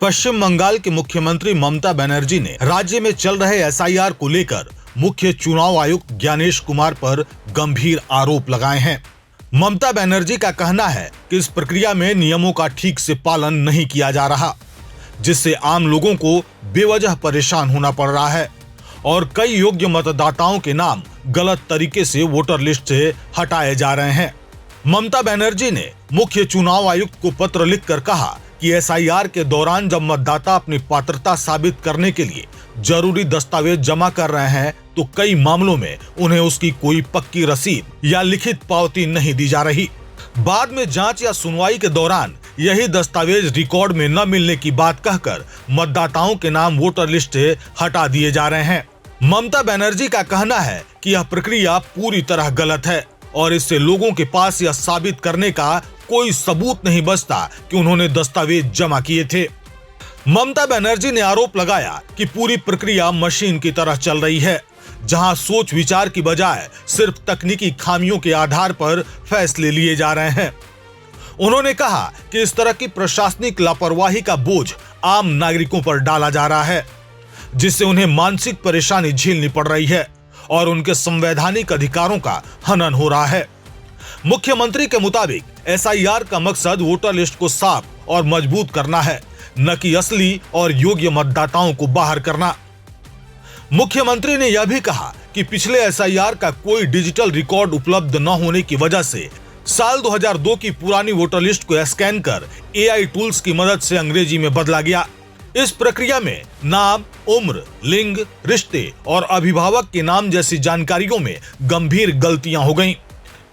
पश्चिम बंगाल के मुख्यमंत्री ममता बनर्जी ने राज्य में चल रहे एसआईआर को लेकर मुख्य चुनाव आयुक्त ज्ञानेश कुमार पर गंभीर आरोप लगाए हैं। ममता बनर्जी का कहना है कि इस प्रक्रिया में नियमों का ठीक से पालन नहीं किया जा रहा, जिससे आम लोगों को बेवजह परेशान होना पड़ रहा है और कई योग्य मतदाताओं के नाम गलत तरीके से वोटर लिस्ट से हटाए जा रहे हैं। ममता बनर्जी ने मुख्य चुनाव आयुक्त को पत्र लिखकर कहा कि एसआईआर के दौरान जब मतदाता अपनी पात्रता साबित करने के लिए जरूरी दस्तावेज जमा कर रहे हैं तो कई मामलों में उन्हें उसकी कोई पक्की रसीद या लिखित पावती नहीं दी जा रही। बाद में जांच या सुनवाई के दौरान यही दस्तावेज रिकॉर्ड में न मिलने की बात कहकर मतदाताओं के नाम वोटर लिस्ट से हटा दिए जा रहे हैं। ममता बनर्जी का कहना है कि यह प्रक्रिया पूरी तरह गलत है और इससे लोगों के पास यह साबित करने का कोई सबूत नहीं बचता कि उन्होंने दस्तावेज जमा किए थे। ममता बनर्जी ने आरोप लगाया कि पूरी प्रक्रिया मशीन की तरह चल रही है, जहां सोच विचार की बजाय सिर्फ तकनीकी खामियों के आधार पर फैसले लिए जा रहे हैं। उन्होंने कहा कि इस तरह की प्रशासनिक लापरवाही का बोझ आम नागरिकों पर डाला जा रहा है, जिससे उन्हें मानसिक परेशानी झेलनी पड़ रही है और उनके संवैधानिक अधिकारों का हनन हो रहा है। मुख्यमंत्री के मुताबिक एसआईआर का मकसद वोटर लिस्ट को साफ और मजबूत करना है, न कि असली और योग्य मतदाताओं को बाहर करना। मुख्यमंत्री ने यह भी कहा कि पिछले एसआईआर का कोई डिजिटल रिकॉर्ड उपलब्ध न होने की वजह से साल 2002 की पुरानी वोटर लिस्ट को स्कैन कर एआई टूल्स की मदद से अंग्रेजी में बदला गया। इस प्रक्रिया में नाम, उम्र, लिंग, रिश्ते और अभिभावक के नाम जैसी जानकारियों में गंभीर गलतियां हो गईं।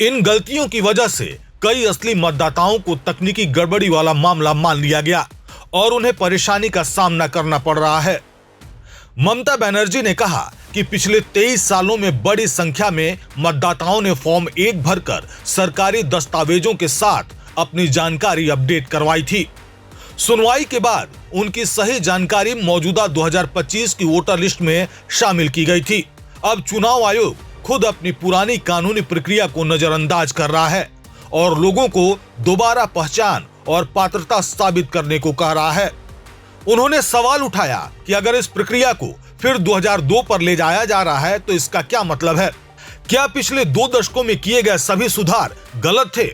इन गलतियों की वजह से कई असली मतदाताओं को तकनीकी गड़बड़ी वाला मामला मान लिया गया और उन्हें परेशानी का सामना करना पड़ रहा है। ममता बनर्जी ने कहा कि पिछले 23 सालों में बड़ी संख्या में मतदाताओं ने फॉर्म 1 भरकर सरकारी दस्तावेजों के साथ अपनी जानकारी अपडेट करवाई थी। सुनवाई के बाद उनकी सही जानकारी मौजूदा 2025 की वोटर लिस्ट में शामिल की गई थी। अब चुनाव आयोग खुद अपनी पुरानी कानूनी प्रक्रिया को नजरअंदाज कर रहा है और लोगों को दोबारा पहचान और पात्रता साबित करने को कह रहा है। उन्होंने सवाल उठाया कि अगर इस प्रक्रिया को फिर 2002 पर ले जाया जा रहा है तो इसका क्या मतलब है? क्या पिछले 2 दशकों में किए गए सभी सुधार गलत थे?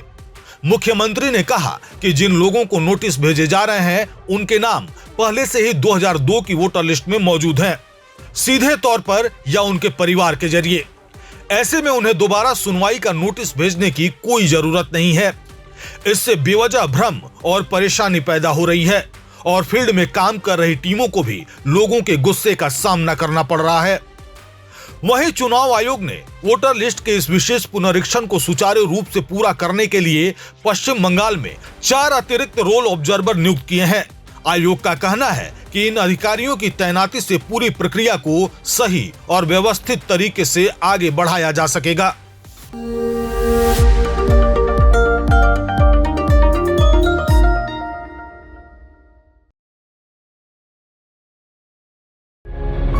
मुख्यमंत्री ने कहा कि जिन लोगों को नोटिस भेजे जा रहे हैं उनके नाम पहले से ही 2002 की वोटर लिस्ट में मौजूद हैं, सीधे तौर पर या उनके परिवार के जरिए। ऐसे में उन्हें दोबारा सुनवाई का नोटिस भेजने की कोई जरूरत नहीं है। इससे बेवजह भ्रम और परेशानी पैदा हो रही है और फील्ड में काम कर रही टीमों को भी लोगों के गुस्से का सामना करना पड़ रहा है। वहीं चुनाव आयोग ने वोटर लिस्ट के इस विशेष पुनरीक्षण को सुचारू रूप से पूरा करने के लिए पश्चिम बंगाल में 4 अतिरिक्त रोल ऑब्जर्वर नियुक्त किए हैं। आयोग का कहना है कि इन अधिकारियों की तैनाती से पूरी प्रक्रिया को सही और व्यवस्थित तरीके से आगे बढ़ाया जा सकेगा।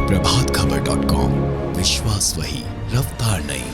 प्रभातखबर.com, विश्वास वही, रफ्तार नहीं।